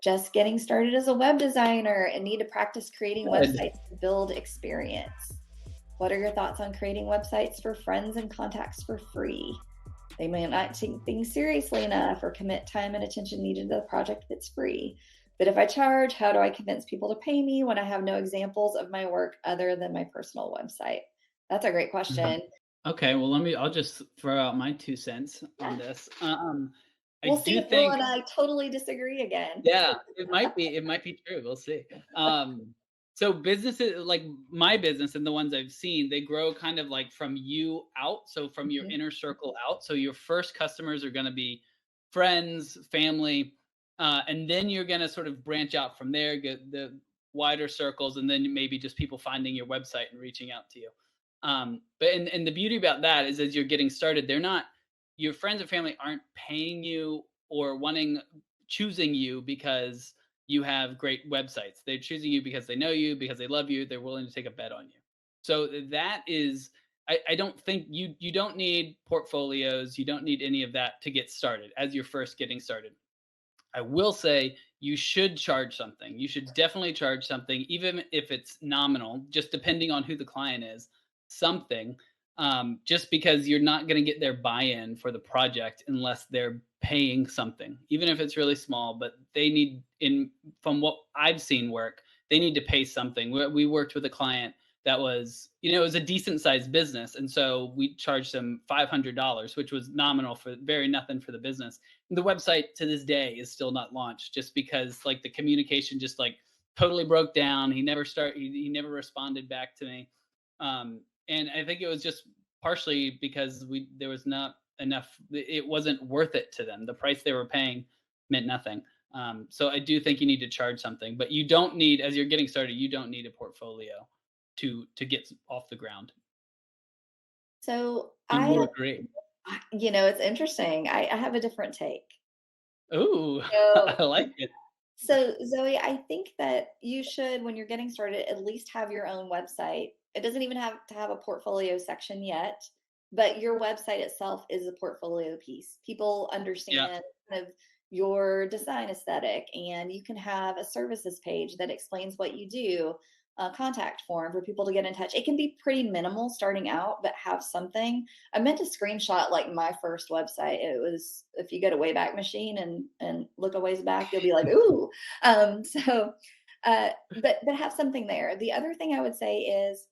just getting started as a web designer and need to practice creating Good. websites to build experience. What are your thoughts on creating websites for friends and contacts for free? They may not take things seriously enough or commit time and attention needed to the project that's free. But if I charge, how do I convince people to pay me when I have no examples of my work other than my personal website? That's a great question. Okay, well, I'll just throw out my 2 cents on this. I We'll see do if Will think, and I totally disagree again. yeah, it might be true, we'll see. So businesses like my business and the ones I've seen, they grow kind of like from you out, so from your Mhm. inner circle out. So your first customers are gonna be friends, family, and then you're gonna sort of branch out from there, get the wider circles, and then maybe just people finding your website and reaching out to you. But and the beauty about that is as you're getting started, they're not your friends and family aren't paying you or choosing you because you have great websites. They're choosing you because they know you, because they love you, they're willing to take a bet on you. So that is I don't think you don't need portfolios, you don't need any of that to get started as you're first getting started. I will say you should charge something. You should definitely charge something, even if it's nominal, just depending on who the client is, something. Just because you're not going to get their buy-in for the project unless they're paying something, even if it's really small. But they need, in from what I've seen work, they need to pay something. We worked with a client that was, it was a decent sized business, and so we charged them $500, which was nominal for very nothing for the business. The website to this day is still not launched just because like the communication just like totally broke down. He never responded back to me. And I think it was just partially because there was not enough, it wasn't worth it to them. The price they were paying meant nothing. So I do think you need to charge something, but you don't need, as you're getting started, you don't need a portfolio to get off the ground. So You would agree. it's interesting. I have a different take. Ooh, So, I like it. so Zoe, I think that you should, when you're getting started, at least have your own website. It doesn't even have to have a portfolio section yet, but your website itself is a portfolio piece. People Yeah. understand kind of your design aesthetic, and you can have a services page that explains what you do, a contact form for people to get in touch. It can be pretty minimal starting out, but have something. I meant to screenshot like my first website. It was, if you go to Wayback Machine and look a ways back, you'll be like, ooh. So but have something there. The other thing I would say is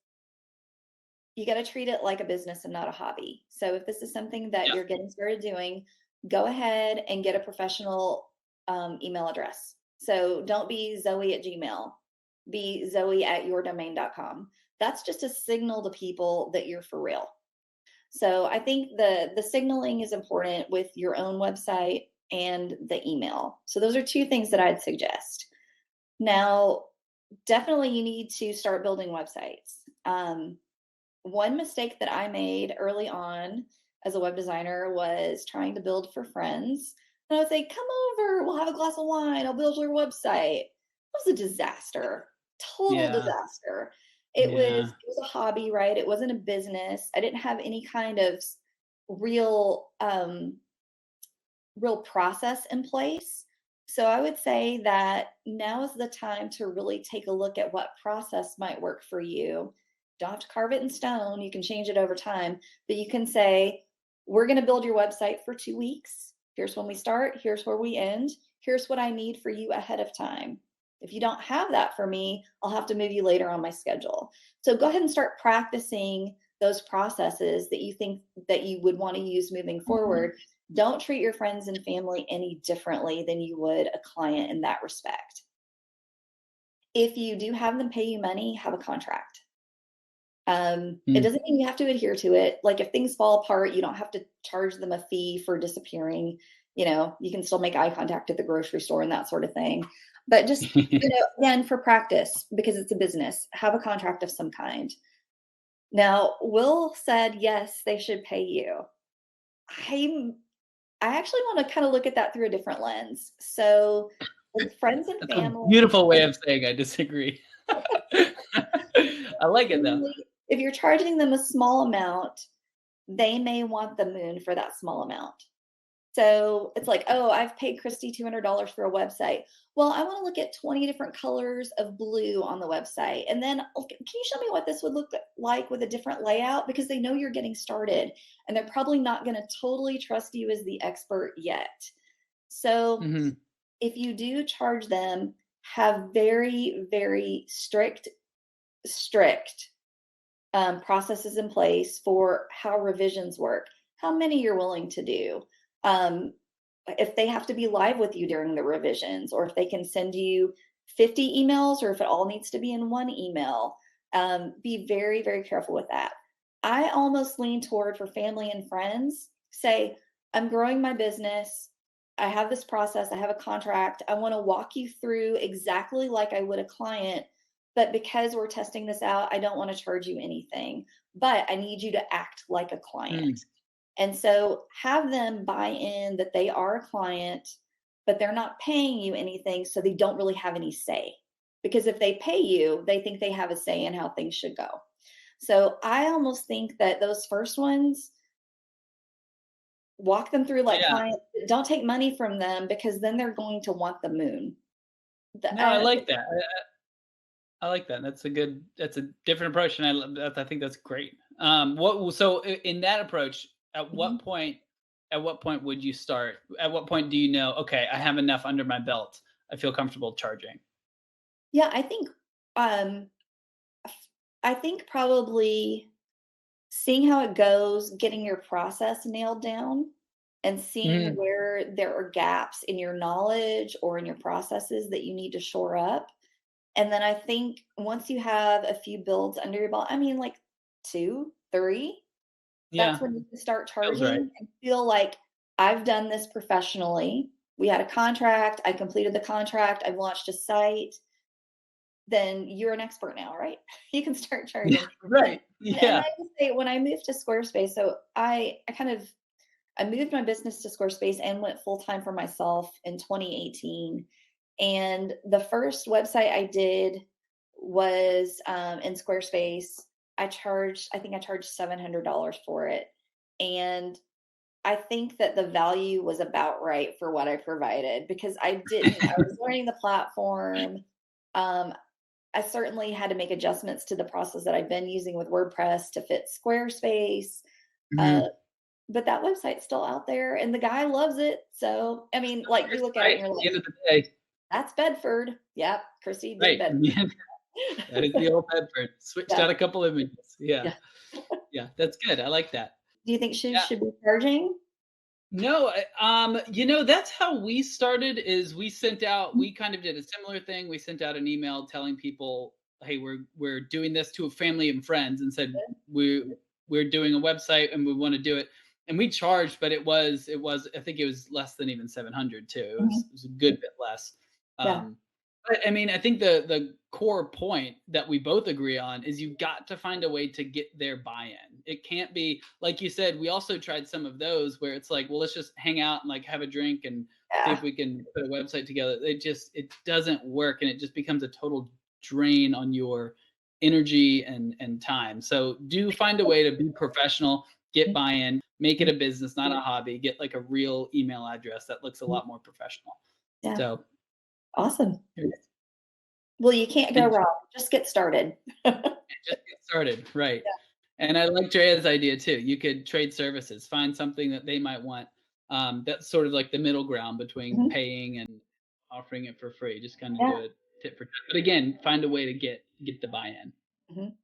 you got to treat it like a business and not a hobby. So if this is something that Yeah. you're getting started doing, go ahead and get a professional email address. So don't be Zoe at Gmail, be Zoe at yourdomain.com. That's just a signal to people that you're for real. So I think the signaling is important with your own website and the email. So those are two things that I'd suggest. Now, definitely you need to start building websites. One mistake that I made early on as a web designer was trying to build for friends. And I would say, come over, we'll have a glass of wine, I'll build your website. It was a disaster, total Yeah. disaster. Yeah. It was a hobby, right? It wasn't a business. I didn't have any kind of real real process in place. So I would say that now is the time to really take a look at what process might work for you. Don't have to carve it in stone. You can change it over time, but you can say, we're going to build your website for 2 weeks. Here's when we start. Here's where we end. Here's what I need for you ahead of time. If you don't have that for me, I'll have to move you later on my schedule. So go ahead and start practicing those processes that you think that you would want to use moving forward. Don't treat your friends and family any differently than you would a client in that respect. If you do have them pay you money, have a contract. It Mm. doesn't mean you have to adhere to it. Like if things fall apart, you don't have to charge them a fee for disappearing. You can still make eye contact at the grocery store and that sort of thing. But just, again, for practice, because it's a business, have a contract of some kind. Now, Will said, yes, they should pay you. I actually want to kind of look at that through a different lens. So, with friends and That's a family, beautiful way of saying I disagree. I like it though. if you're charging them a small amount, they may want the moon for that small amount. So it's like, oh, I've paid Christy $200 for a website. Well, I want to look at 20 different colors of blue on the website. And then okay, can you show me what this would look like with a different layout? Because they know you're getting started and they're probably not going to totally trust you as the expert yet. So Mhm. if you do charge them, have very, very strict processes in place for how revisions work, how many you're willing to do, um, if they have to be live with you during the revisions, or if they can send you 50 emails, or if it all needs to be in one email. Be very, very careful with that. I almost lean toward for family and friends, say, I'm growing my business. I have this process, I have a contract. I want to walk you through exactly like I would a client, but because we're testing this out, I don't want to charge you anything, but I need you to act like a client. Mm. And so have them buy in that they are a client, but they're not paying you anything. So they don't really have any say. Because if they pay you, they think they have a say in how things should go. So I almost think that those first ones, walk them through like Yeah. clients. Don't take money from them because then they're going to want the moon. The, No, I and like that. I like that. That's a different approach, and I love that. I think that's great. What so in that approach, Mhm. at what point would you start? At what point do you know, okay, I have enough under my belt. I feel comfortable charging. Yeah, um, I think probably seeing how it goes, getting your process nailed down, and seeing Mhm. where there are gaps in your knowledge or in your processes that you need to shore up. And then I think once you have a few builds under your belt, I mean, like 2, 3, that's Yeah, when you can start feels right. charging and feel like I've done this professionally. We had a contract, I completed the contract, I've launched a site, then you're an expert now, right? You can start Yeah, charging. right. And I Yeah. would say when I moved to Squarespace, so I moved my business to Squarespace and went full time for myself in 2018. And the first website I did was in Squarespace. I think I charged $700 for it. And I think that the value was about right for what I provided because I was learning the platform. Um, I certainly had to make adjustments to the process that I've been using with WordPress to fit Squarespace. Uh, Mhm. but that website's still out there and the guy loves it. So, I mean, like you It's look at it right. and you're At the like, end of the day, that's Bedford. Yep. Chrissy did right. Bedford. Yeah, that is the old Bedford. Switched Yeah. out a couple images. Yeah. Yeah. Yeah, that's good. I like that. Do you think she Yeah. should be charging? No, that's how we started is Mhm. we kind of did a similar thing. We sent out an email telling people, "Hey, we're doing this to a family and friends," and said we're doing a website and we want to do it. And we charged, but it was I think it was less than even 700 too. Mhm. It was a good bit less. Yeah. Um, but I mean, I think the core point that we both agree on is you've got to find a way to get their buy-in. It can't be like you said. We also tried some of those where it's like, well, let's just hang out and like have a drink and see if Yeah. we can put a website together. It doesn't work, and it just becomes a total drain on your energy and time. So do find a way to be professional, get Mhm. buy-in, make it a business, not a hobby. Get like a real email address that looks a Mhm. lot more professional. Yeah. So Awesome. Well, you can't go and wrong. Just get started. just get started, right. Yeah. And I like Drea's idea too. You could trade services, find something that they might want. That's sort of like the middle ground between Mhm. paying and offering it for free. Just kind of Yeah. do it tit for tat. But again, find a way to get the buy-in. Mhm.